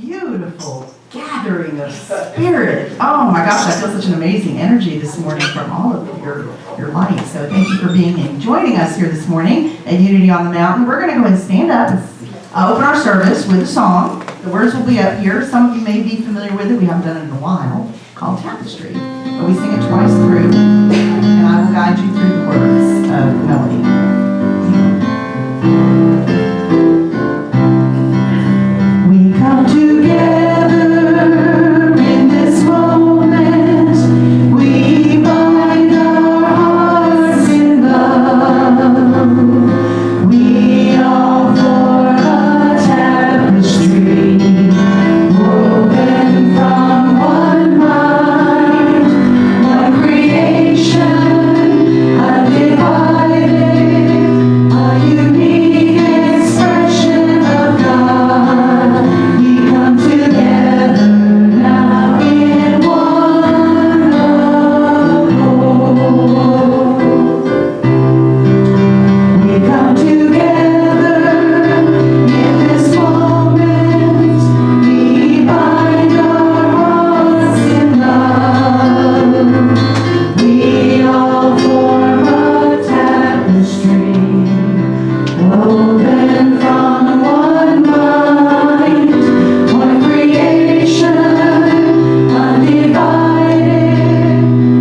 beautiful gathering of spirit. Oh my gosh, I feel such an amazing energy this morning from all of your light. So thank you for being and joining us here this morning at Unity on the Mountain. We're going to go ahead and stand up and open our service with a song. The words will be up here. Some of you may be familiar with it. We haven't done it in a while. Called Tapestry. But we sing it twice through, and I will guide you through the words of the melody. We come together in this moment. We bind our hearts in love. We all form a tapestry woven from one mind, one creation, undivided, a unique expression of God. We come together now in one accord. We come together in this moment. We bind our hearts in love. We all form a tapestry woven from one mind, one creation, undivided,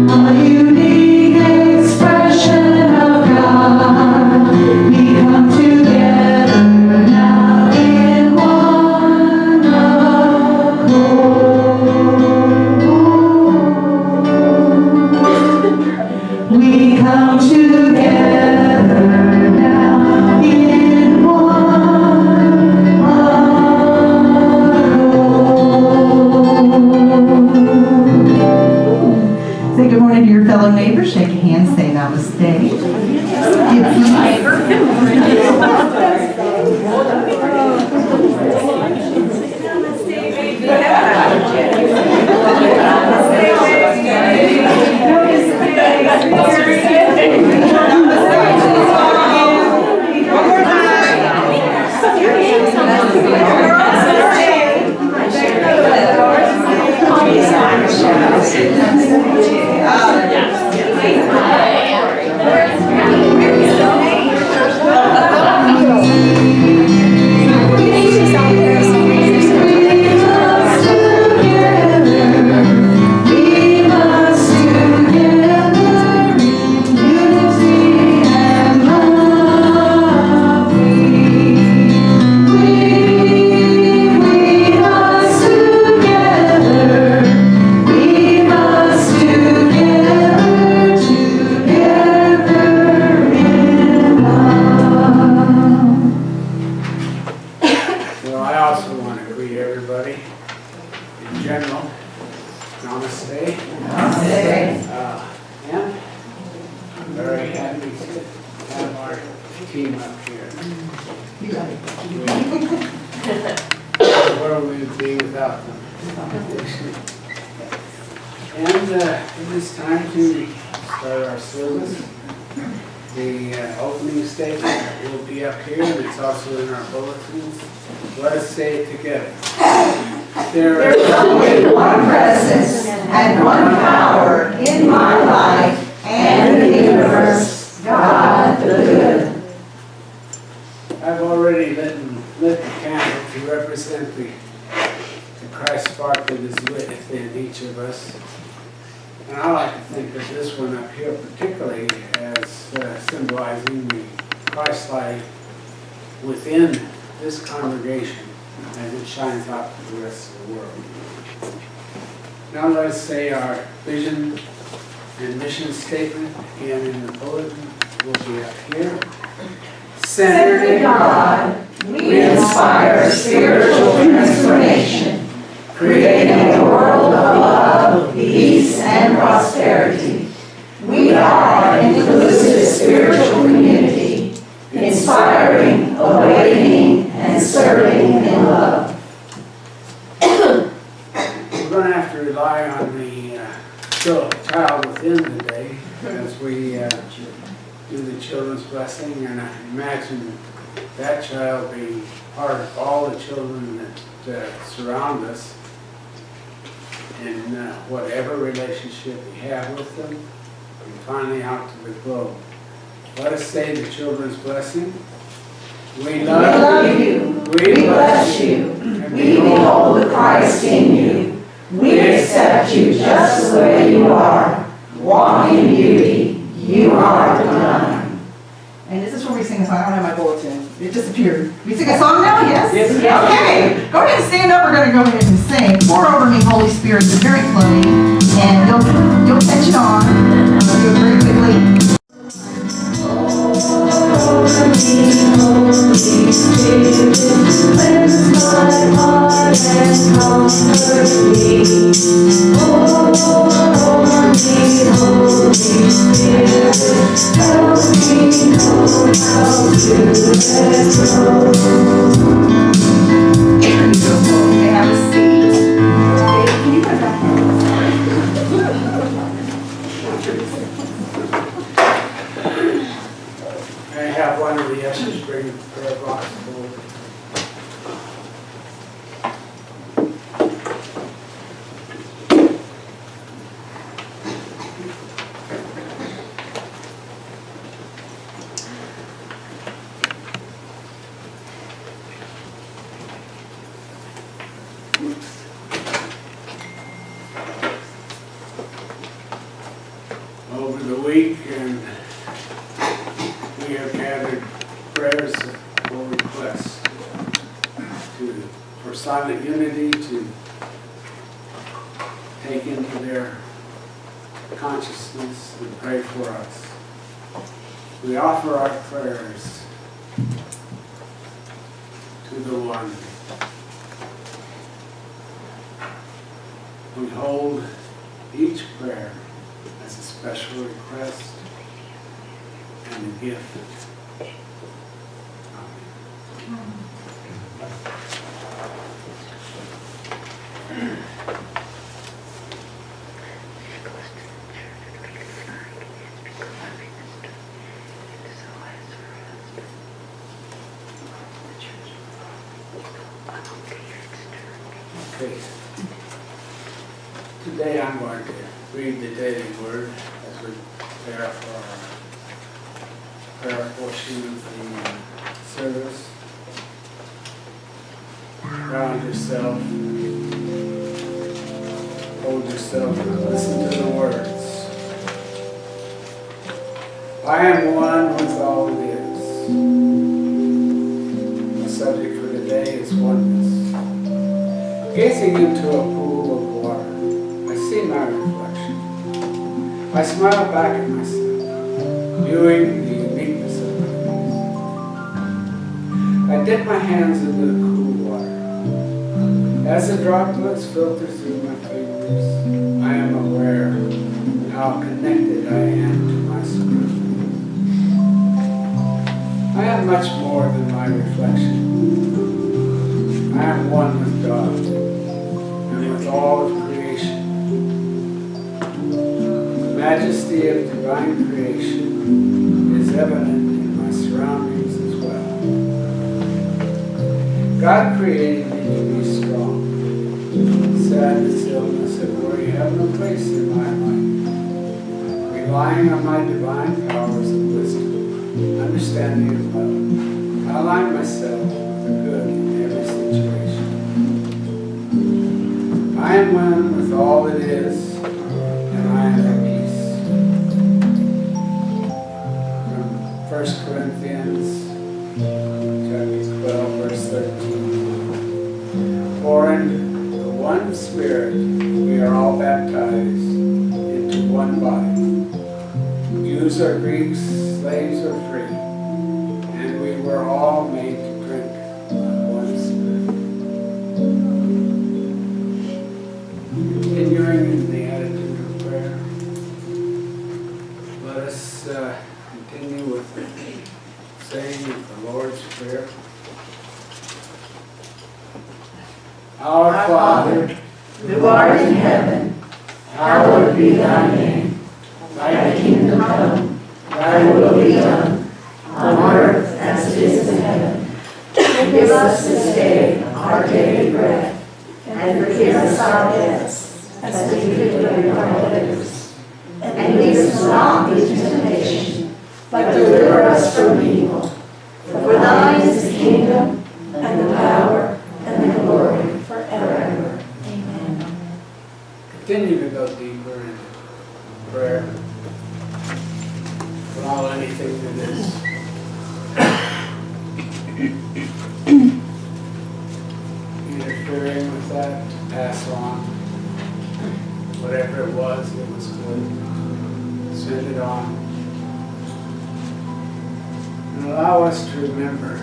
a unique expression of God. We come together now in one accord. We come together now in one accord. Say good morning to your fellow neighbors. Shake a hand, say namaste. Well, I also want to greet everybody in general. Namaste. And I'm very happy to have our team up here. Where we would be without them. And it is time to start our service. The opening statement will be up here, and it's also in our bulletins. Let us say it together. There is only one presence and one power in my life and the universe, God the Good. I've already lit the candle to represent the Christ spark that is lit within each of us. And I like to think of this one up here particularly as symbolizing the Christ light within this congregation as it shines out to the rest of the world. Now let us say our vision and mission statement, and in the bulletin will be up here. Centered in God, we inspire spiritual transformation, creating a world of love, peace, and prosperity. We are an inclusive spiritual community, inspiring, awakening, and serving in love. We're going to have to rely on the child within today as we do the children's blessing, and I imagine that child being part of all the children that surround us in whatever relationship we have with them, and finally out to the globe. Let us say the children's blessing. We love you. We bless you. We behold the Christ in you. We accept you just the way you are. Walk in beauty. You are divine. And this is where we sing a song. I don't have my bulletin. It disappeared. We sing a song now? Yes? Yes. Okay. Go ahead and stand up. We're going to go ahead and sing. Pour over me, Holy Spirit. It's very floaty. And you'll catch it on. I'll do it very quickly. Holy Spirit, cleanse my heart and comfort me. Holy Spirit, help me know how to let go. Beautiful. You may have a seat. Okay, can you put it back? I have one of the ushers bring the prayer box forward. Over the week, and we have gathered prayers for requests for silent unity to take into their consciousness and pray for us. We offer our prayers to the One. We hold each prayer as a special request and a gift. Okay. Today I'm going to read the daily word as we prepare for our prayer portion of the service. Ground yourself, hold yourself, and listen to the words. I am one with all it is. The subject for today is oneness. Gazing into a pool of water, I see my reflection. I smile back at myself, viewing the uniqueness of my face. I dip my hands into the cool water. As the droplets filter through my fingers, I am aware of how connected I am to my surroundings. I am much more than my reflection. I am one with God and with all of creation. The majesty of divine creation is evident in my surroundings as well. God created me to be strong. Sadness, illness, and worry have no place in my life. Relying on my divine powers of wisdom, understanding of love, I align myself with the good in every situation. I am one with all that is, and I am at peace. From 1 Corinthians chapter 12, verse 13. For in the one Spirit we are all baptized into one body. Jews or Greeks, slaves or free, and we were all made to drink of one Spirit. Continuing in the attitude of prayer, let us continue with the saying of the Lord's Prayer. Our Father, who art in heaven, hallowed be thy name. Thy kingdom come, thy will be done, on earth as it is in heaven. deliver us from evil. For thine is the kingdom, and the power, and the glory forever. Amen. Continue to go deeper into prayer. Allow anything that is interfering with that to pass on. Whatever it was good. Send it on. And allow us to remember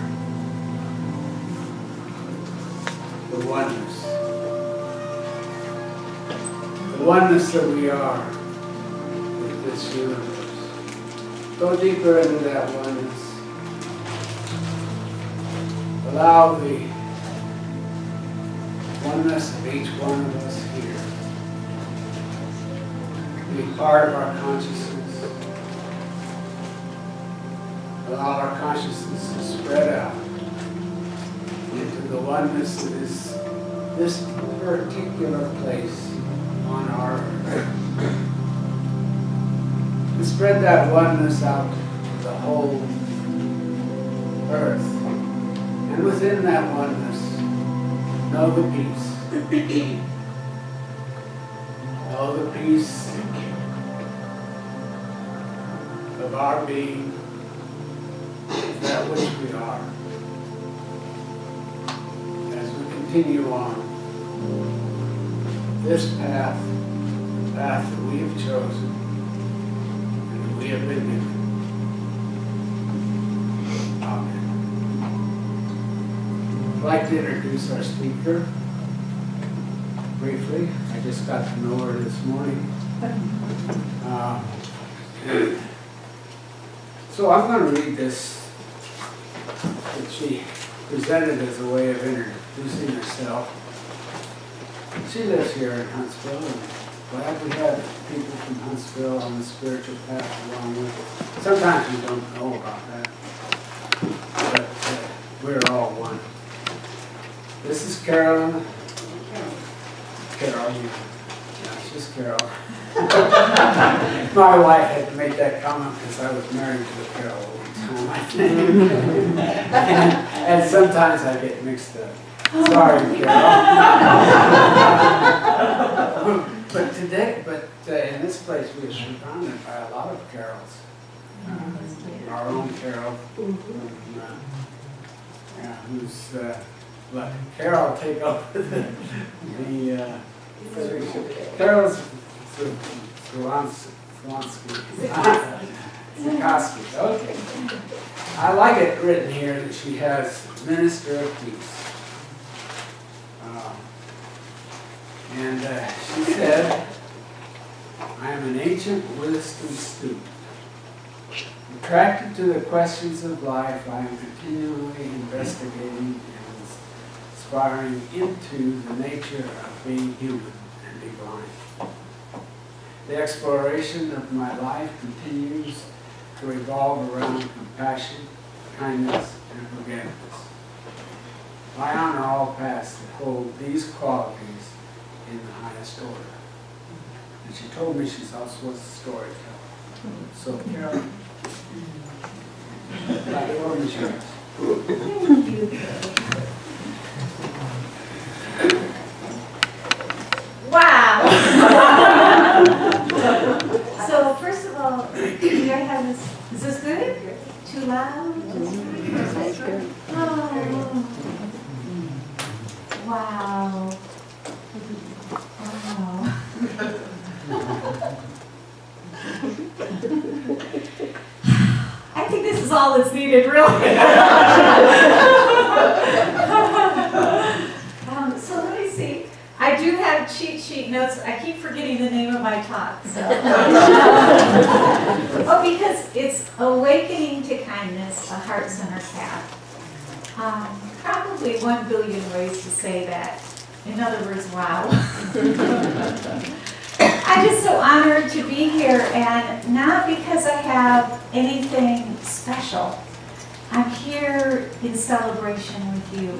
the oneness. The oneness that we are with this universe. Go deeper into that oneness. Allow the oneness of each one of us here to be part of our consciousness. Allow our consciousness to spread out into the oneness that is this particular place on our earth. And spread that oneness out to the whole earth. And within that oneness, know the peace. Know the peace of our being, that which we are. As we continue on this path, the path that we have chosen, and that we have been given. Amen. I'd like to introduce our speaker briefly. I just got to know her this morning. So I'm going to read this that she presented as a way of introducing herself. She lives here in Huntsville, and glad we have people from Huntsville on the spiritual path along with us. Sometimes we don't know about that, but we're all one. This is Carolyn. Carol, yeah, she's Carol. My wife had to make that comment because I was married to a Carol one time, I think. and sometimes I get mixed up. Sorry, Carol. But in this place we are surrounded by a lot of Carols. Our own Carol, who's let Carol take over the Carol's Zukowsky. Okay. I like it written here that she has Minister of Peace. And she said, I am an ancient wisdom student. Attracted to the questions of life, I am continually investigating and aspiring into the nature of being human and divine. The exploration of my life continues to revolve around compassion, kindness, and forgiveness. I honor all paths that hold these qualities in the highest order. And she told me she's also a storyteller. So, Carol, the platform is yours. Thank you. Wow. So first of all, do I have this? Is this good? Too loud? Oh. Wow. Wow. I think this is all that's needed, really. So let me see. I do have cheat sheet notes. I keep forgetting the name of my talk. So. Oh, because it's Awakening to Kindness, a Heart-Centered Path. Probably 1 billion ways to say that. In other words, wow. I'm just so honored to be here, and not because I have anything special. I'm here in celebration with you.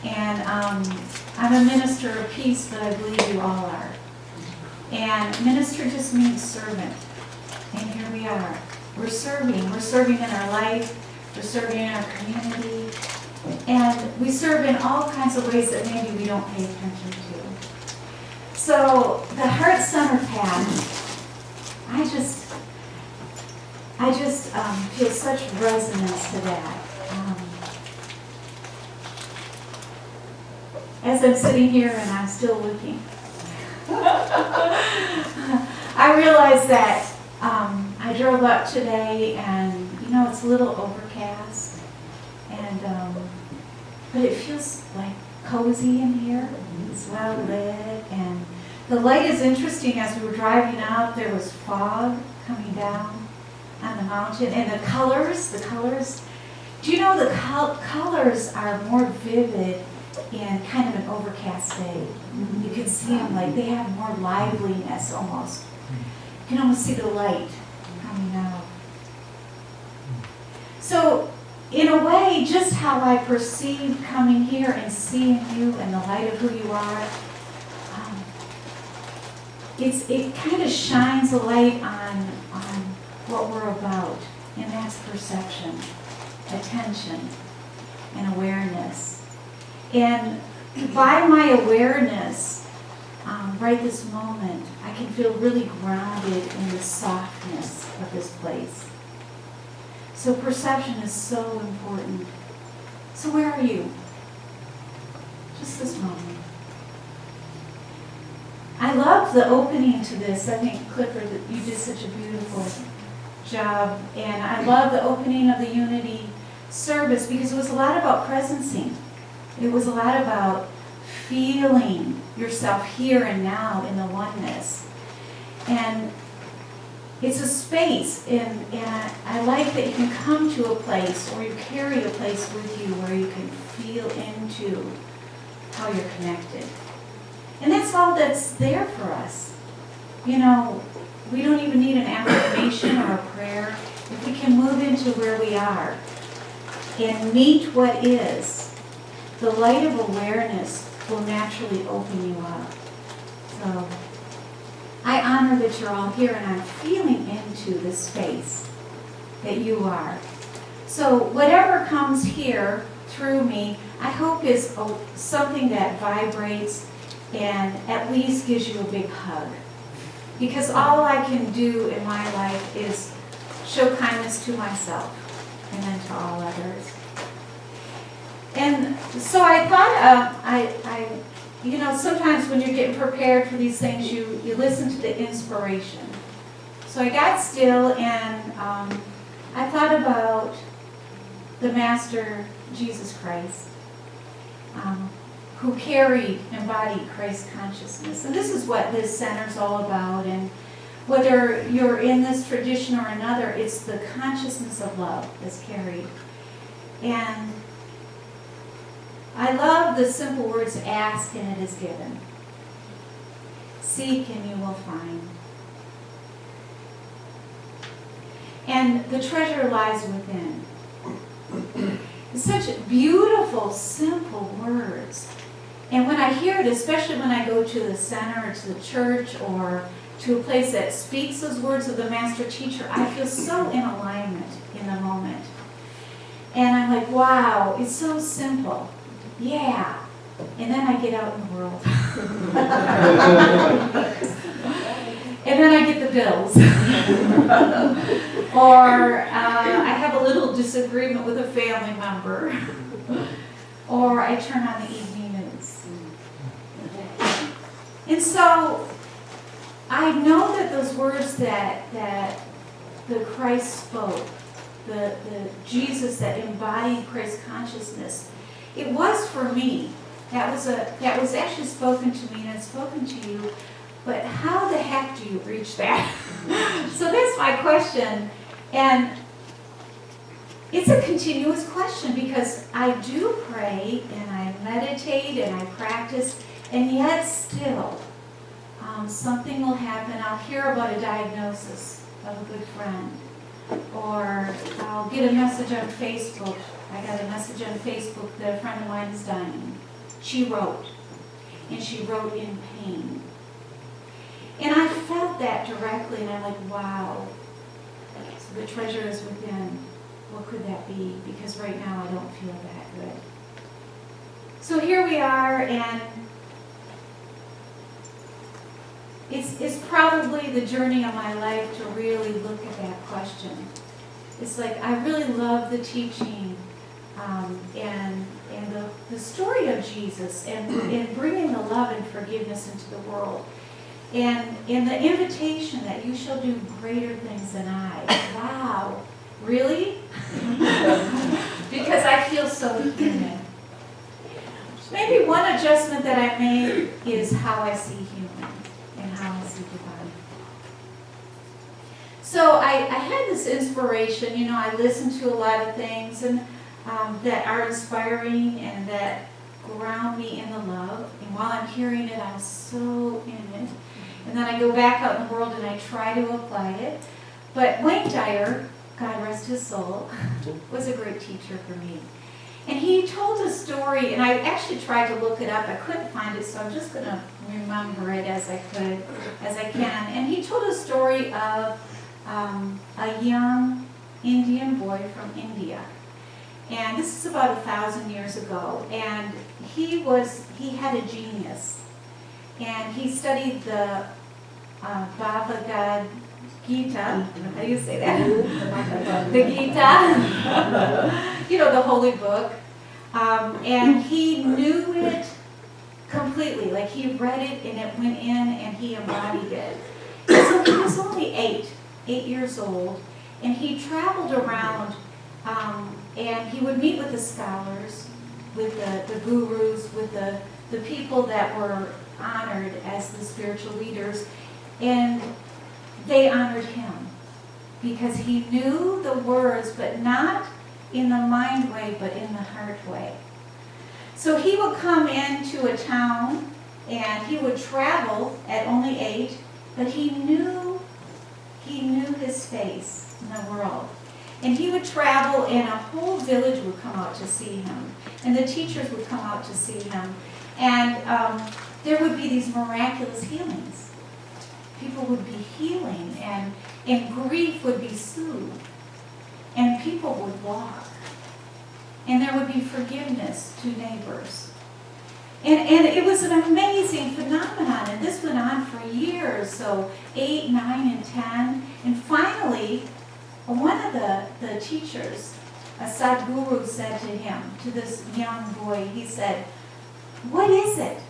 And I'm a minister of peace, but I believe you all are. And minister just means servant. And here we are. We're serving. We're serving in our life. We're serving in our community. And we serve in all kinds of ways that maybe we don't pay attention to. So the Heart Center path, I just feel such resonance to that. As I'm sitting here and I'm still looking, I realized that I drove up today and, it's a little overcast, and but it feels like cozy in here. It's well lit, and the light is interesting. As we were driving up, there was fog coming down on the mountain, and the colors, do you know the colors are more vivid in kind of an overcast day? You can see them, like they have more liveliness almost. You can almost see the light coming out. So in a way, just how I perceived coming here and seeing you and the light of who you are, it kind of shines a light on what we're about, and that's perception, attention, and awareness. And by my awareness, right this moment, I can feel really grounded in the softness of this place. So perception is so important. So where are you? Just this moment. I love the opening to this. I think, Clifford, that you did such a beautiful job. And I love the opening of the Unity service because it was a lot about presencing. It was a lot about feeling yourself here and now in the oneness. And it's a space, and I like that you can come to a place, or you carry a place with you where you can feel into how you're connected. And that's all that's there for us. We don't even need an affirmation or a prayer. If we can move into where we are and meet what is, the light of awareness will naturally open you up. So I honor that you're all here, and I'm feeling into the space that you are. So whatever comes here through me, I hope is something that vibrates and at least gives you a big hug. Because all I can do in my life is show kindness to myself and then to all others. And so I thought, sometimes when you're getting prepared for these things, you listen to the inspiration. So I got still, and I thought about the Master, Jesus Christ, who embodied Christ consciousness. And this is what this center's all about. And whether you're in this tradition or another, it's the consciousness of love that's carried. And I love the simple words, ask and it is given. Seek and you will find. And the treasure lies within. It's such beautiful, simple words. And when I hear it, especially when I go to the center or to the church or to a place that speaks those words of the master teacher, I feel so in alignment in the moment. And I'm like, wow, it's so simple. Yeah. And then I get out in the world. And then I get the bills. Or I have a little disagreement with a family member. Or I turn on the evening news. And so I know that those words that the Christ spoke, the Jesus that embodied Christ consciousness, it was for me. That was actually spoken to me and it's spoken to you. But how the heck do you reach that? So that's my question. And it's a continuous question because I do pray and I meditate and I practice, and yet still something will happen. I'll hear about a diagnosis of a good friend, or I'll get a message on Facebook. I got a message on Facebook that a friend of mine is dying. She wrote, and she wrote in pain. And I felt that directly, and I'm like, wow. The treasure is within. What could that be? Because right now I don't feel that good. So here we are, and it's probably the journey of my life to really look at that question. It's like I really love the teaching and the story of Jesus and bringing the love and forgiveness into the world. And the invitation that you shall do greater things than I. Wow, really? Because I feel so human. Maybe one adjustment that I made is how I see human and how I see divine. So I had this inspiration, you know, I listen to a lot of things and that are inspiring and that ground me in the love. And while I'm hearing it, I'm so in it. And then I go back out in the world and I try to apply it. But Wayne Dyer, God rest his soul, was a great teacher for me. And he told a story, and I actually tried to look it up. I couldn't find it, so I'm just going to remember it as I can. And he told a story of a young Indian boy from India. And this is about 1,000 years ago. And he had a genius. And he studied the Bhagavad Gita. How do you say that? The Gita. You know, the holy book. And he knew it completely. Like he read it and it went in and he embodied it. And so he was only 8 years old. And he traveled around and he would meet with the scholars, with the gurus, with the people that were honored as the spiritual leaders, and they honored him because he knew the words, but not in the mind way, but in the heart way. So he would come into a town and he would travel at only 8, but he knew his space in the world. And he would travel and a whole village would come out to see him. And the teachers would come out to see him. And there would be these miraculous healings. People would be healing and grief would be soothed. And people would walk. And there would be forgiveness to neighbors. And it was an amazing phenomenon. And this went on for years. So 8, 9, and 10. And finally, one of the teachers, a Sadhguru, said to him, to this young boy, he said, "What is it?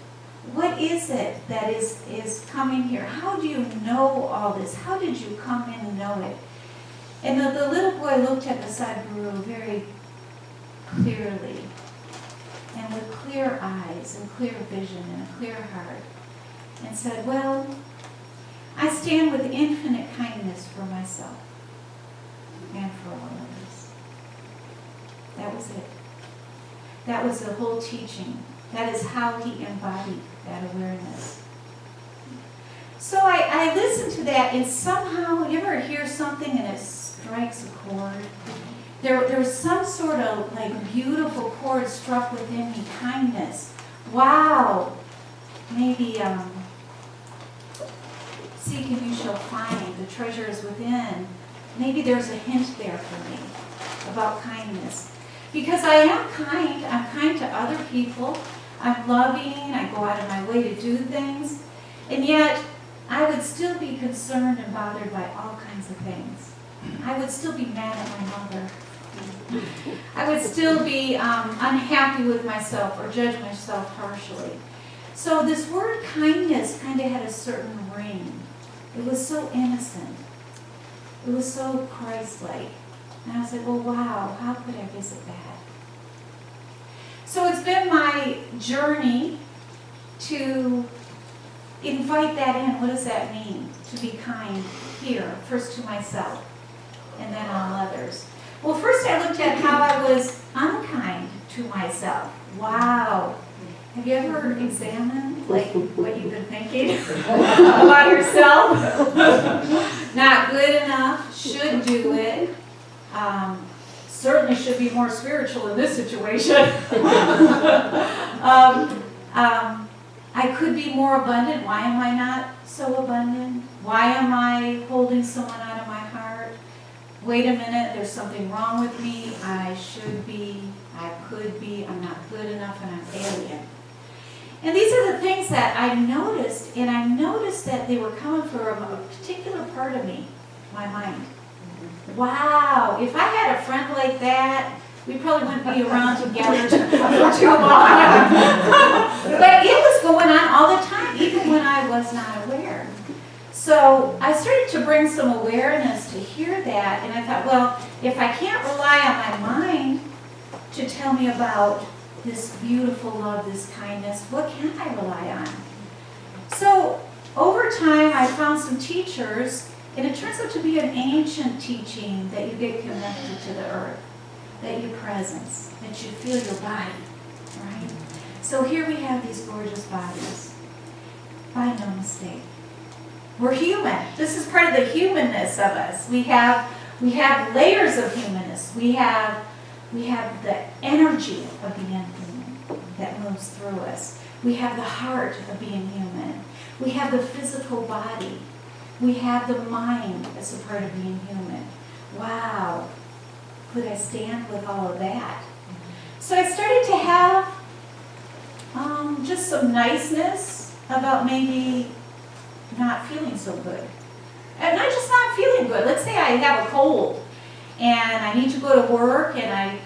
What is it that is coming here? How do you know all this? How did you come in and know it?" And the little boy looked at the Sadhguru very clearly, and with clear eyes and clear vision and a clear heart, and said, "Well, I stand with infinite kindness for myself and for all others." That was it. That was the whole teaching. That is how he embodied that awareness. So I listened to that, and somehow, you ever hear something and it strikes a chord? There was some sort of like beautiful chord struck within me, kindness. Wow. Maybe seek and you shall find, the treasure is within. Maybe there's a hint there for me about kindness. Because I am kind. I'm kind to other people. I'm loving. I go out of my way to do things. And yet, I would still be concerned and bothered by all kinds of things. I would still be mad at my mother. I would still be unhappy with myself or judge myself harshly. So this word kindness kind of had a certain ring. It was so innocent. It was so Christ-like. And I was like, well, wow, how could I visit that? So it's been my journey to invite that in. What does that mean? To be kind here, first to myself, and then on others. Well, first I looked at how I was unkind to myself. Wow. Have you ever examined like what you've been thinking about yourself? Not good enough, should do it. Certainly should be more spiritual in this situation. I could be more abundant. Why am I not so abundant? Why am I holding someone out of my heart? wait a minute, there's something wrong with me, I should be, I could be, I'm not good enough, and I'm alien. And these are the things that I noticed, and I noticed that they were coming from a particular part of me, my mind. Wow, if I had a friend like that, we probably wouldn't be around together for too long. But it was going on all the time, even when I was not aware. So I started to bring some awareness to hear that, and I thought, well, if I can't rely on my mind to tell me about this beautiful love, this kindness, what can I rely on? So over time, I found some teachers, and it turns out to be an ancient teaching that you get connected to the earth, that your presence, that you feel your body, right? So here we have these gorgeous bodies, by no mistake. We're human. This is part of the humanness of us. We have layers of humanness. We have the energy of being human that moves through us. We have the heart of being human. We have the physical body. We have the mind as a part of being human. Wow. Could I stand with all of that? So I started to have just some niceness about maybe not feeling so good. And not just not feeling good. Let's say I have a cold and I need to go to work, and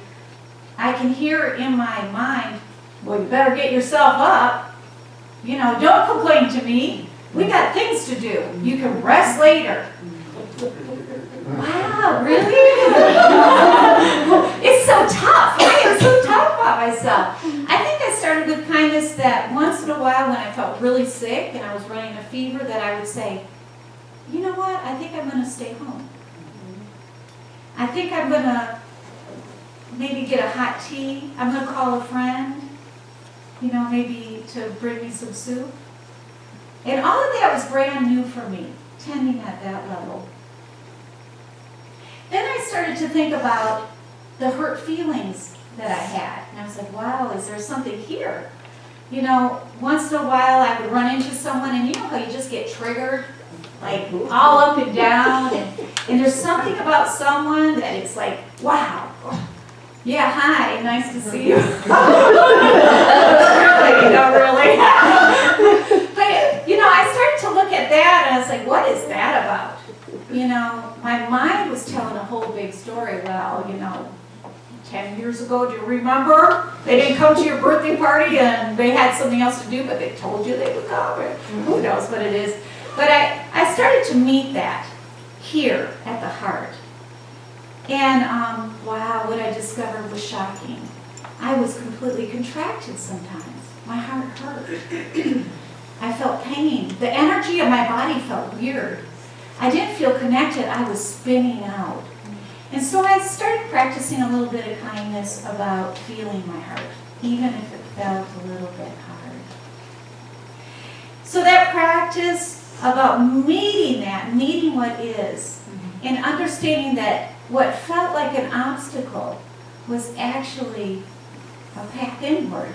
I can hear in my mind, well, you better get yourself up. You know, don't complain to me. We got things to do. You can rest later. Wow, really? It's so tough. I am so tough on myself. I think I started with kindness that once in a while when I felt really sick and I was running a fever, that I would say, you know what, I think I'm going to stay home. I think I'm going to maybe get a hot tea. I'm going to call a friend, you know, maybe to bring me some soup. And all of that was brand new for me, tending at that level. Then I started to think about the hurt feelings that I had. And I was like, wow, is there something here? You know, once in a while I would run into someone, and you know how you just get triggered? Like all up and down. And there's something about someone that it's like, wow. Yeah, hi, nice to see you. Really, not really. But, you know, I started to look at that, and I was like, what is that about? You know, my mind was telling a whole big story. Well, you know, 10 years ago, do you remember? They didn't come to your birthday party and they had something else to do, but they told you they would come. Who knows what it is? But I started to meet that here at the heart. And wow, what I discovered was shocking. I was completely contracted sometimes. My heart hurt. I felt pain. The energy of my body felt weird. I didn't feel connected. I was spinning out. And so I started practicing a little bit of kindness about feeling my heart, even if it felt a little bit hard. So that practice about meeting what is, and understanding that what felt like an obstacle was actually a path inward.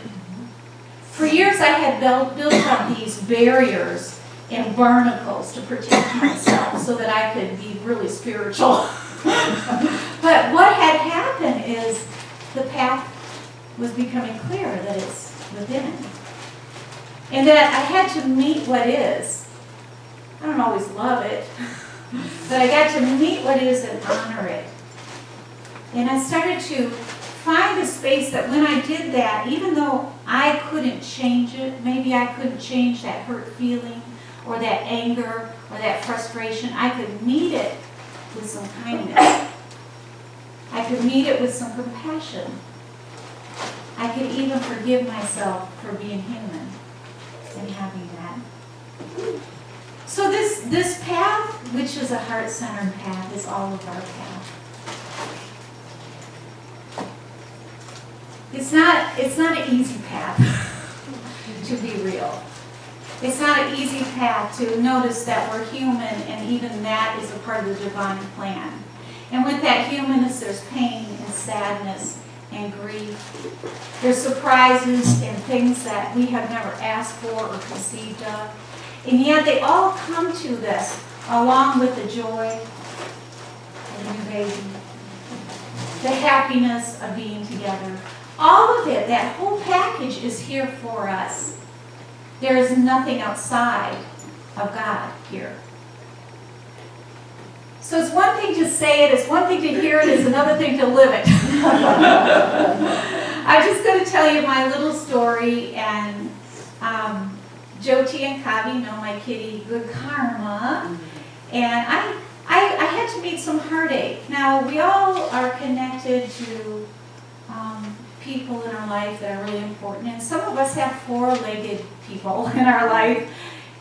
For years I had built up these barriers and barnacles to protect myself so that I could be really spiritual. But what had happened is the path was becoming clear that it's within. And that I had to meet what is. I don't always love it, but I got to meet what is and honor it. And I started to find a space that when I did that, even though I couldn't change it, maybe I couldn't change that hurt feeling or that anger or that frustration, I could meet it with some kindness. I could meet it with some compassion. I could even forgive myself for being human and having that. So this path, which is a heart-centered path, is all of our path. It's not an easy path to be real. It's not an easy path to notice that we're human, and even that is a part of the divine plan. And with that humanness, there's pain and sadness and grief. There's surprises and things that we have never asked for or conceived of. And yet they all come to this along with the joy, the the new baby, the happiness of being together. All of it, that whole package is here for us. There is nothing outside of God here. So it's one thing to say it, it's one thing to hear it, it's another thing to live it. I'm just going to tell you my little story, and Jyoti and Kavi know my kitty, Good Karma, and I had to meet some heartache. Now, we all are connected to people in our life that are really important, and some of us have four-legged people in our life,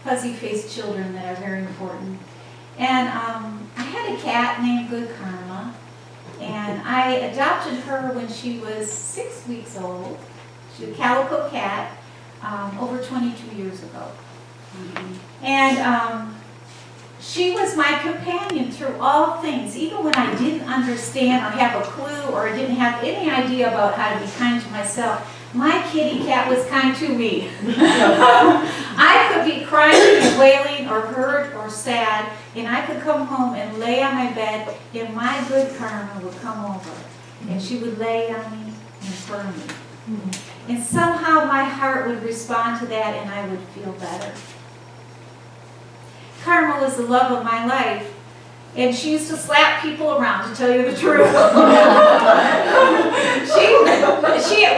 fuzzy-faced children that are very important. And I had a cat named Good Karma, and I adopted her when she was 6 weeks old. She was a calico cat over 22 years ago. And she was my companion through all things, even when I didn't understand or have a clue or didn't have any idea about how to be kind to myself. My kitty cat was kind to me. I could be crying and wailing or hurt or sad, and I could come home and lay on my bed, and my Good Karma would come over, and she would lay on me and purr me. And somehow my heart would respond to that, and I would feel better. Karma was the love of my life, and she used to slap people around, to tell you the truth.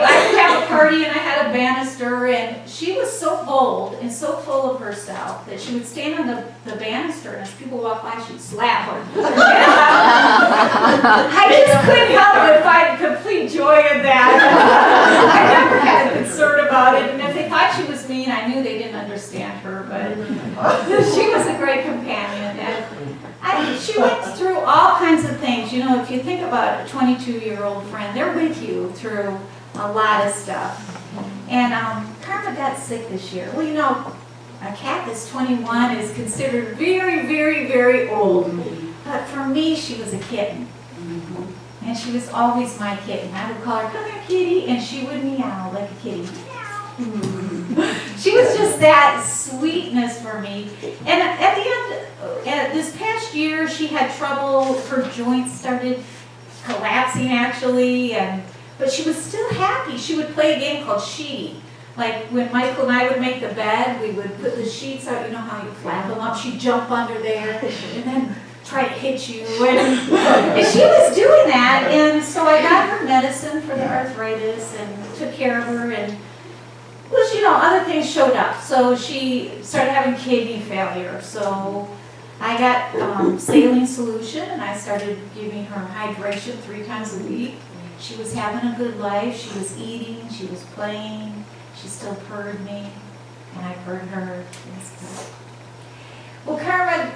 I would have a party, and I had a banister, and she was so bold and so full of herself that she would stand on the banister, and as people walked by, she'd slap her. I just couldn't help but find complete joy in that. I never had a concern about it, and if they thought she was mean, I knew they didn't understand her, but she was a great companion. And she went through all kinds of things. You know, if you think about a 22-year-old friend, they're with you through a lot of stuff. And Karma got sick this year. Well, you know, a cat that's 21 is considered very, very, very old. But for me, she was a kitten. And she was always my kitten. I would call her, "Come here, kitty," and she would meow like a kitty. She was just that sweetness for me. And at the end, this past year, she had trouble. Her joints started collapsing, actually, but she was still happy. She would play a game called Sheety. Like when Michael and I would make the bed, we would put the sheets out. You know how you flap them up? She'd jump under there and then try to hit you. And she was doing that. And so I got her medicine for the arthritis and took care of her. And well, you know, other things showed up. So she started having kidney failure. So I got saline solution, and I started giving her hydration 3 times a week. She was having a good life. She was eating. She was playing. She still purred me, and I purred her. It was good. Well, Karma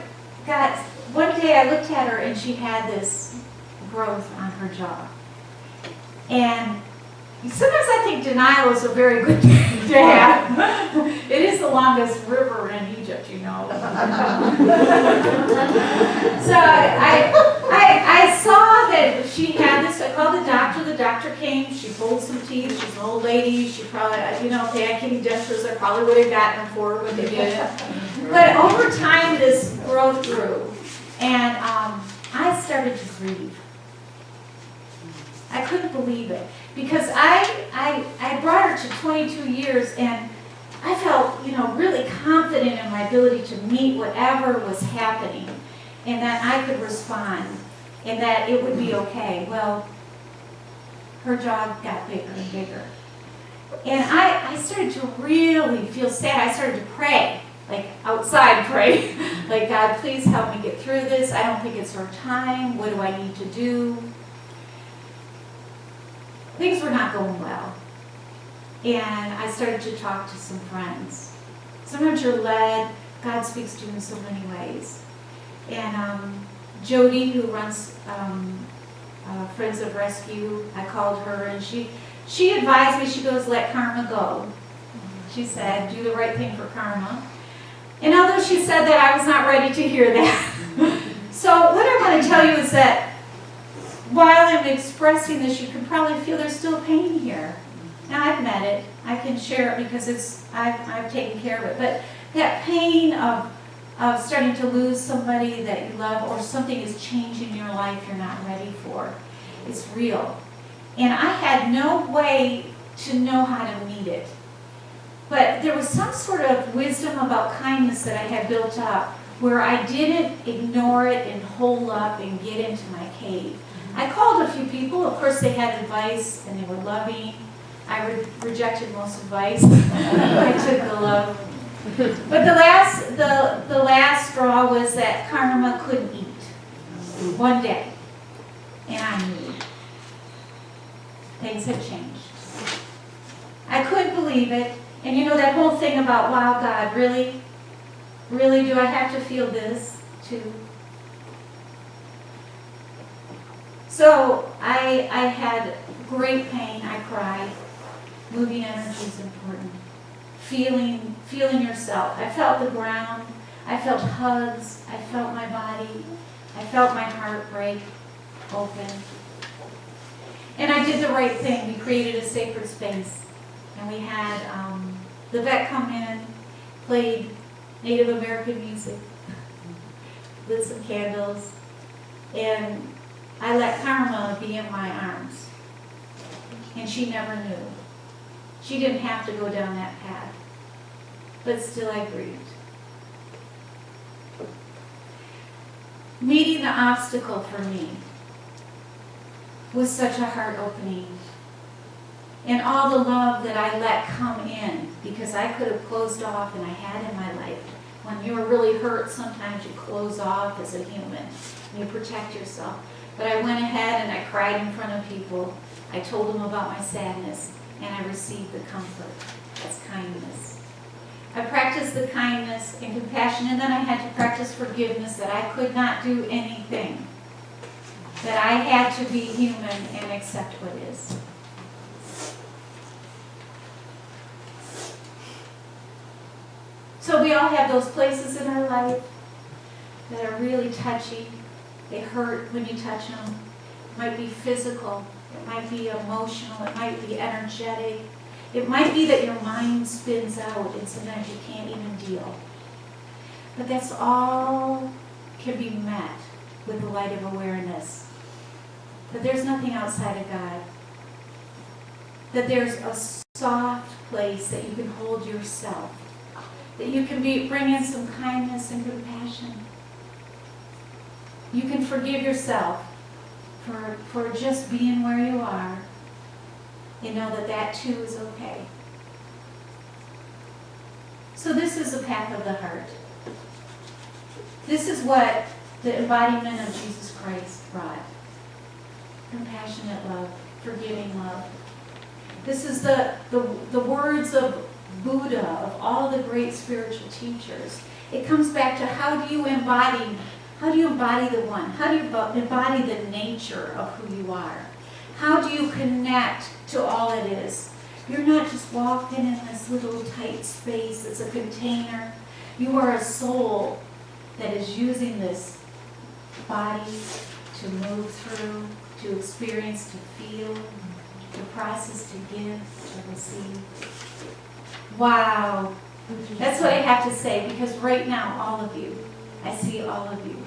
got, one day I looked at her, and she had this growth on her jaw. And sometimes I think denial is a very good thing to have. It is the longest river in Egypt, you know. So I saw that she had this. I called the doctor. The doctor came. She pulled some teeth. She's an old lady. She probably, you know, if they had kidney dentures, I probably would have gotten them for her, but they didn't. But over time, this growth grew. And I started to grieve. I couldn't believe it. Because I brought her to 22 years, and I felt, you know, really confident in my ability to meet whatever was happening, and that I could respond, and that it would be okay. Well, her jaw got bigger and bigger. And I started to really feel sad. I started to pray, like outside pray, like, God, please help me get through this. I don't think it's her time. What do I need to do? Things were not going well. And I started to talk to some friends. Sometimes you're led. God speaks to you in so many ways. And Jody, who runs Friends of Rescue, I called her, and she advised me. She goes, let Karma go. She said, do the right thing for Karma. And although she said that, I was not ready to hear that. So what I want to tell you is that while I'm expressing this, you can probably feel there's still pain here. Now, I've met it. I can share it because I've taken care of it. But that pain of of starting to lose somebody that you love, or something is changing in your life you're not ready for. It's real. And I had no way to know how to meet it. But there was some sort of wisdom about kindness that I had built up where I didn't ignore it and hole up and get into my cave. I called a few people. Of course, they had advice and they were loving. I rejected most advice. I took the love. But the last straw was that Karma couldn't eat one day. And I knew things had changed. I couldn't believe it. And you know that whole thing about, wow, God, really? Really, do I have to feel this too? So I had great pain. I cried. Moving energy is important. Feeling yourself. I felt the ground. I felt hugs. I felt my body. I felt my heart break open. And I did the right thing. We created a sacred space. And we had the vet come in, played Native American music, lit some candles, and I let Karma be in my arms. And she never knew. She didn't have to go down that path. But still I grieved. Meeting the obstacle for me was such a heart opening. And all the love that I let come in, because I could have closed off, and I had in my life. When you're really hurt, sometimes you close off as a human. And you protect yourself. But I went ahead and I cried in front of people. I told them about my sadness, and I received the comfort. That's kindness. I practiced the kindness and compassion, and then I had to practice forgiveness, that I could not do anything. That I had to be human and accept what is. So we all have those places in our life that are really touchy. They hurt when you touch them. It might be physical. It might be emotional. It might be energetic. It might be that your mind spins out and sometimes you can't even deal. But that's all can be met with the light of awareness. That there's nothing outside of God. That there's a soft place that you can hold yourself. That you can bring in some kindness and compassion. You can forgive yourself for just being where you are, and know that that too is okay. So this is the path of the heart. This is what the embodiment of Jesus Christ brought. Compassionate love, forgiving love. This is the words of Buddha, of all the great spiritual teachers. It comes back to how do you embody the one? How do you embody the nature of who you are? How do you connect to all it is? You're not just walking in this little tight space that's a container. You are a soul that is using this body to move through, to experience, to feel, to process, to give, to receive. Wow. That's what I have to say, because right now, all of you, I see all of you,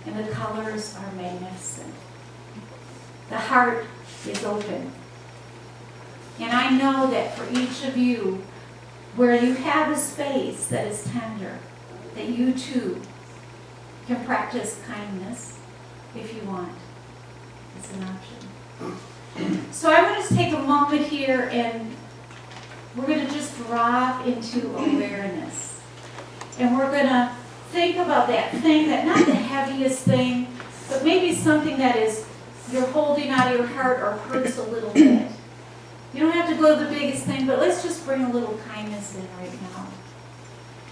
and the colors are magnificent. The heart is open. And I know that for each of you, where you have a space that is tender, that you too can practice kindness if you want. It's an option. So I want to take a moment here, and we're going to just drop into awareness. And we're going to think about that thing, that not the heaviest thing, but maybe something that is you're holding out of your heart or hurts a little bit. You don't have to go to the biggest thing, but let's just bring a little kindness in right now.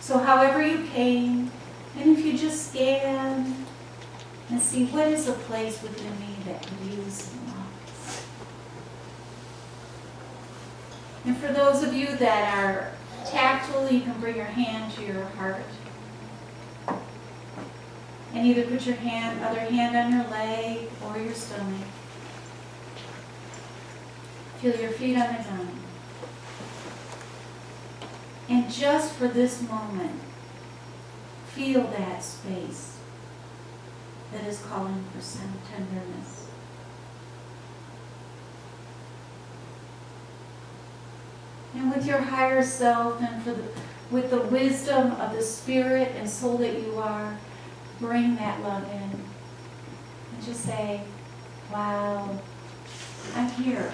So however you came, and if you just scan and see what is a place within me that can use some love. And for those of you that are tactile, you can bring your hand to your heart. And either put your other hand on your leg or your stomach. Feel your feet on the ground. And just for this moment, feel that space that is calling for some tenderness. And with your higher self and with the wisdom of the spirit and soul that you are, bring that love in. And just say, wow, I'm here.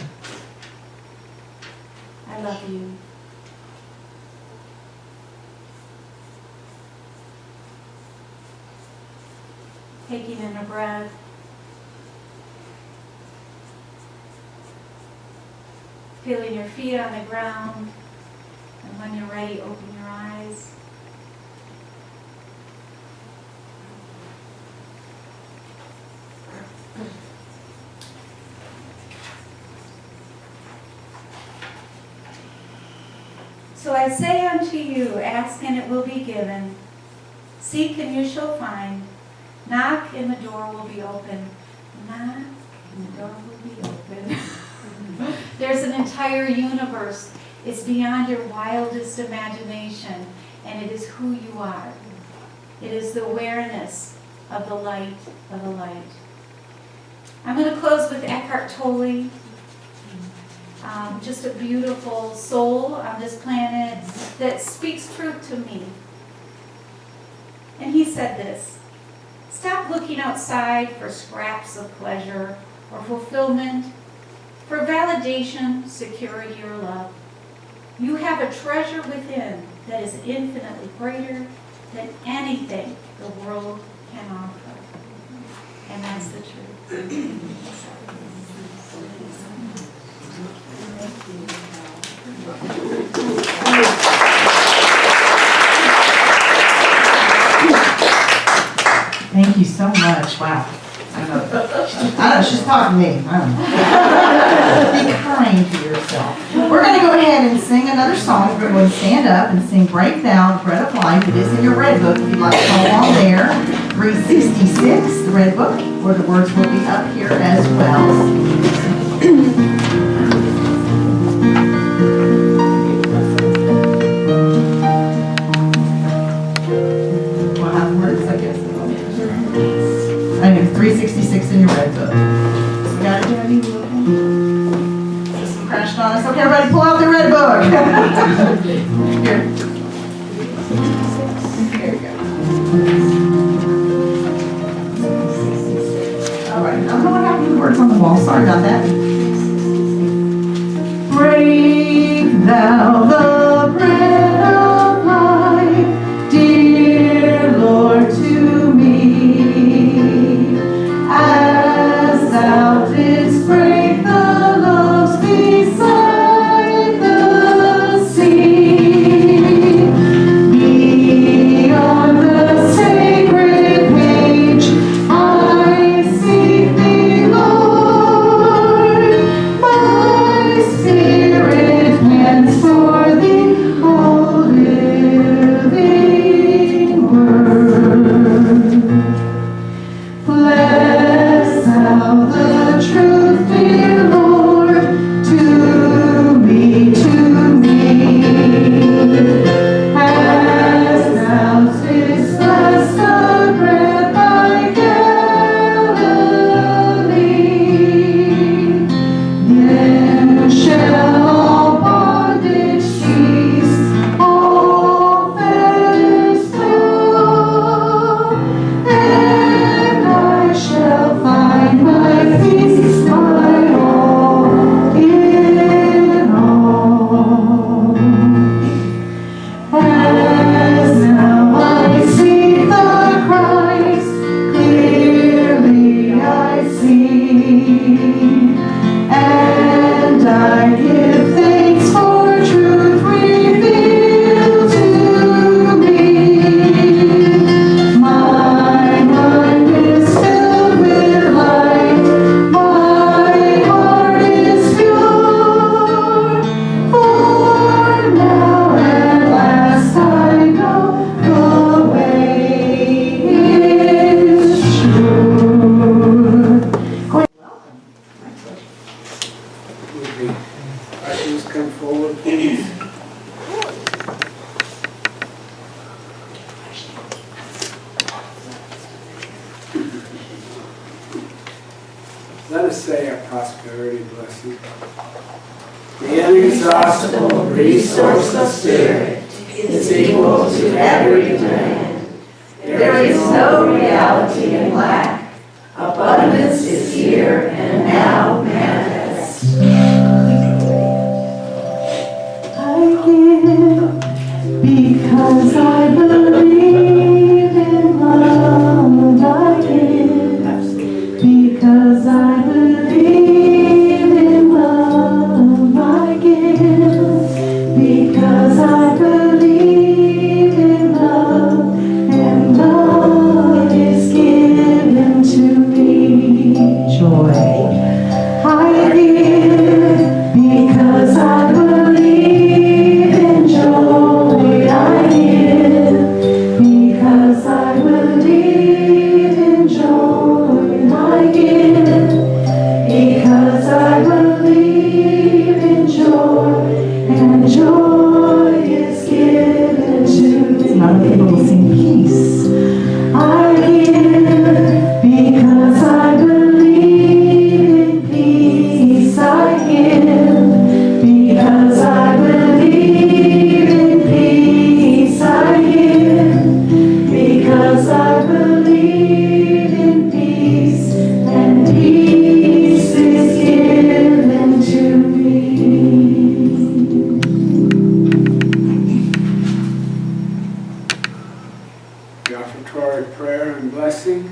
I love you. Taking in a breath. Feeling your feet on the ground. And when you're ready, open your eyes. So I say unto you, ask and it will be given. Seek and you shall find. Knock and the door will be open. Knock and the door will be open. There's an entire universe. It's beyond your wildest imagination, and it is who you are. It is the awareness of the light of the light. I'm going to close with Eckhart Tolle. Just a beautiful soul on this planet that speaks truth to me. And he said this: stop looking outside for scraps of pleasure or fulfillment, for validation, security, or love. You have a treasure within that is infinitely greater than anything the world can offer. And that's the truth. Thank you so much. Wow. I know, she's talking to me. I don't know. Be kind to yourself. We're going to go ahead and sing another song. We're going to stand up and sing Break Down, Bread of Life. It is in your red book if you'd like to follow along there. 366, the red book, where the words will be up here as well. We'll have words, I guess. I know, 366 in your red book. We got it, Jody? You okay? System crashed on us. Okay, everybody pull out the red book. Here. There you go. All right, I don't know what happened to the words on the wall. Sorry about that. Break thou the bread of life, dear Lord, to me. As thou didst break the loaves beside the sea, beyond the sacred page, I seek thee, Lord. My spirit pants for thee, O living word. Bless thou the truth, dear Lord, to me, as thou didst bless the bread by Galilee. Then shall all bondage cease, all fetters fall, and I shall find my peace, my all in all. As now I see the Christ, clearly I see, and I give thanks for truth revealed to me. My mind is filled with light, my heart is pure, for now at last I know the way is sure. Welcome. Would the ushers come forward, please? us say a prosperity blessing. The inexhaustible resource of spirit is equal to every demand. There is no reality in lack. Abundance is here and now manifest. I give because I believe in love. I give because I believe in love. I give because I believe in love, and love is given to me. Joy. I give because I believe in joy. I give because I believe in joy. I give because I believe in joy, and joy is given to me. Now people sing peace. I give because I believe in peace. I give because I believe in peace. I give because I believe in peace, and peace is given to me. The offertory prayer and blessing.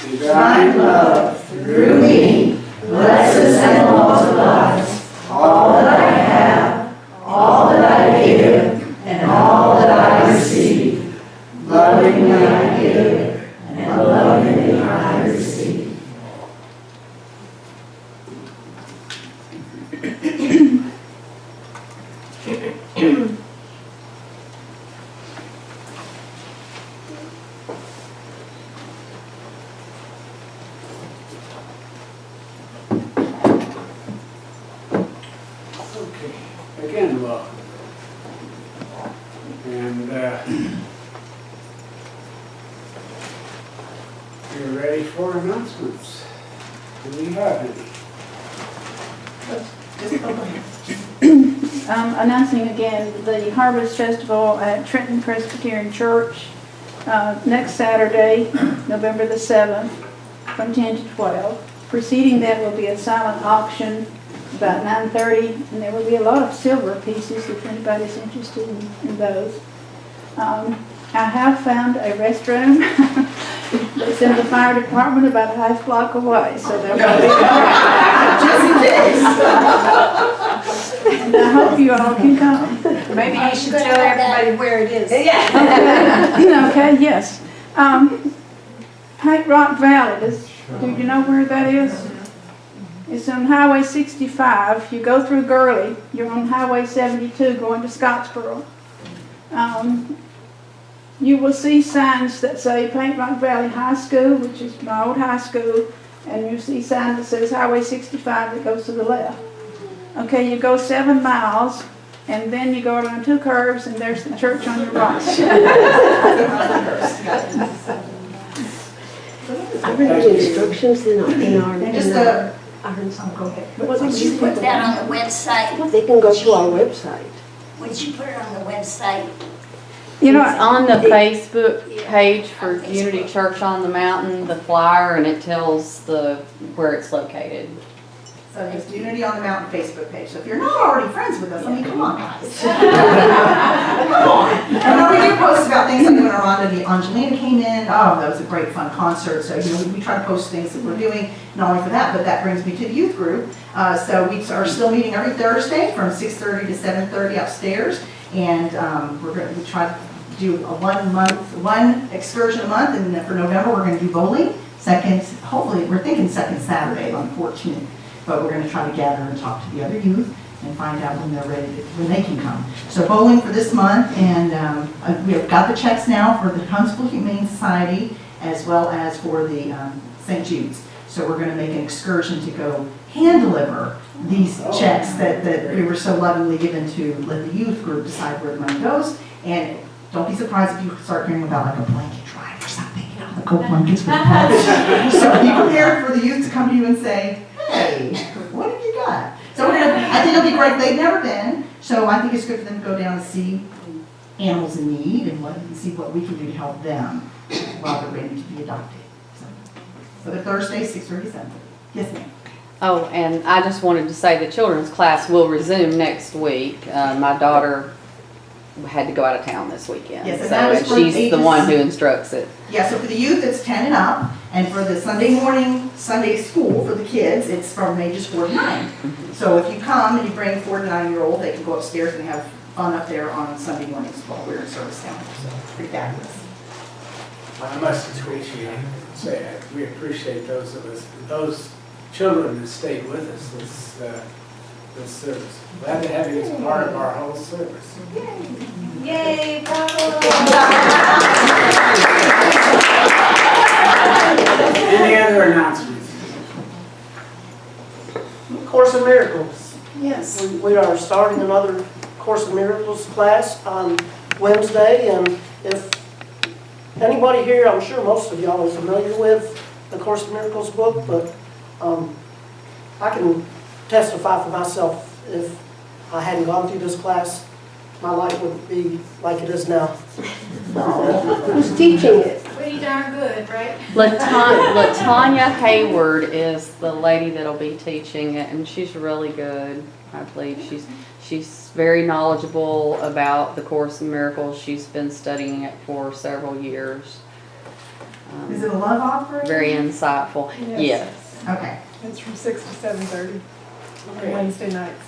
Divine love through me blesses and multiplies all that I have, all that I give, and all that I receive. Lovingly I give, and lovingly I receive. Okay, again, welcome. And you're ready for announcements. Do we have any? Announcing again the Harvest Festival at Trenton Presbyterian Church next Saturday, November the 7th, from 10 to 12. Preceding that will be a silent auction about 9:30, and there will be a lot of silver pieces if anybody's interested in those. I have found a restroom that's in the fire department about a half block away, so there will be Just in case. and I hope you all can come. Maybe you should tell everybody where it is. Okay, yes. Paint Rock Valley, do you know where that is? It's on Highway 65. You go through Gurley, you're on Highway 72 going to Scottsboro. You will see signs that say Paint Rock Valley High School, which is my old high school, and you see sign that says Highway 65 that goes to the left. Okay, you go 7 miles, and then you go around 2 curves, and there's the church on your right. I read the instructions in our Just go ahead. Would you put that on the website? well, they can go to our website. Would you put it on the website? You know, It's on the Facebook page for Unity Church on the Mountain, the flyer, and it tells where it's located. So it's Unity on the Mountain Facebook page. So if you're not already friends with us, I mean, come on, guys. Come on. And then we do post about things like when Angelina came in. Oh, that was a great fun concert. So, we try to post things that we're doing, not only for that, but that brings me to the youth group. So we are still meeting every Thursday from 6:30 to 7:30 upstairs. And we try to do one excursion a month. And then for November, we're going to do bowling. Hopefully, we're thinking second Saturday on the 14th. But we're going to try to gather and talk to the other youth and find out when they're ready, when they can come. So bowling for this month, and we have got the checks now for the Huntsville Humane Society as well as for the St. Jude's. So we're going to make an excursion to go hand deliver these checks that we were so lovingly given to let the youth group decide where the money goes. And don't be surprised if you start hearing about like a blanket drive or something, the gold blankets for the pets. So be prepared for the youth to come to you and say, Hey, what have you got? So we're gonna, I think it'll be great. They've never been, so I think it's good for them to go down and see animals in need and see what we can do to help them while they're ready to be adopted. So the Thursday, 6:37. Yes, ma'am. Oh, and I just wanted to say the children's class will resume next week. My daughter had to go out of town this weekend. Yes, and So, that is and for she's the ages- one who instructs it. Yeah, so for the youth, it's 10 and up, and for the Sunday morning, Sunday school for the kids, it's from ages 4 to 9. So if you come and you bring 4 to 9-year-old, they can go upstairs and have fun up there on Sunday mornings while we're in service down there, so pretty fabulous. I must say, we appreciate those of us, those children that stayed with us this service. Glad to have you as part of our whole service. Yay, bravo! Any other announcements? Course in Miracles. Yes. We are starting another Course in Miracles class on Wednesday, and if anybody here, I'm sure most of y'all are familiar with the Course in Miracles book, but I can testify for myself, if I hadn't gone through this class, my life wouldn't be like it is now. Who's teaching it? Pretty darn good, right? Latanya Hayward is the lady that'll be teaching it, and she's really good. I believe she's very knowledgeable about the Course in Miracles. She's been studying it for several years. Is it a love offering? Very insightful. Yes. Okay. It's from 6 to 7:30 on Wednesday nights.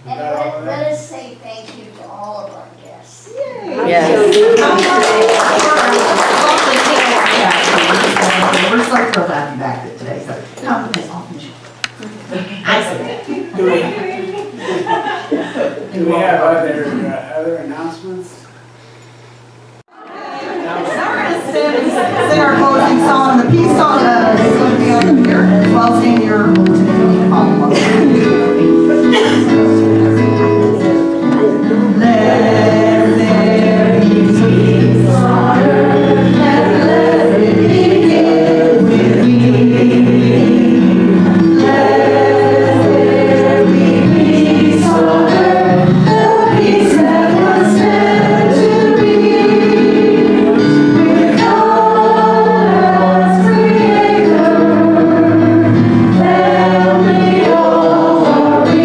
And let us say thank you to all of our guests. Yes. We're so thrilled to have you back today, so come as often as you can. I said Do we have other announcements? Sing our closing song, the peace song is going to be on here, as well as sing your bulletin if you need to follow along. Let there be peace on earth, and let it begin with me. Let there be peace on earth, the peace that was meant to be. With God as Creator, family all are we.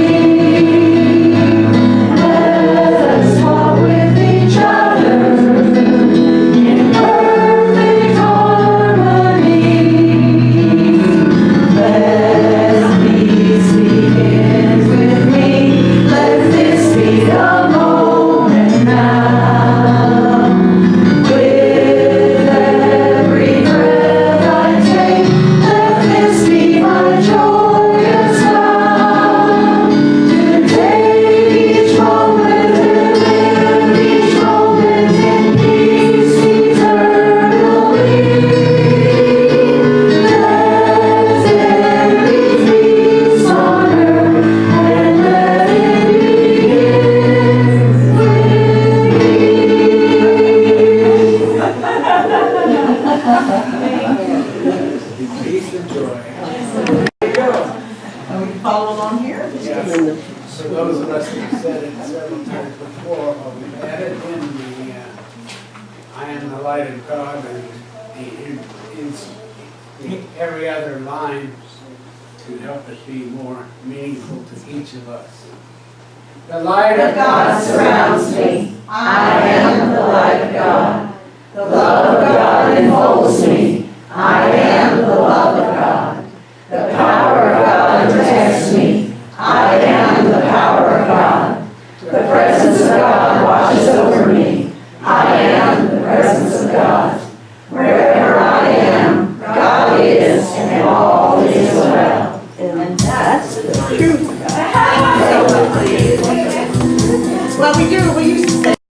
Let us walk with each other in perfect harmony. Let peace begin with me. Let this be the moment now. With every breath I take, let this be my joyous vow. To take each moment and live each moment in peace eternally. Let there be peace on earth, and let it begin Peace and joy. There you go. And we can follow along here? Yes. For those of us who've said it several times before, we've added in the I am the light of God, and in every other line to help it be more meaningful to each of us. The light of God surrounds me. I am the light of God. The love of God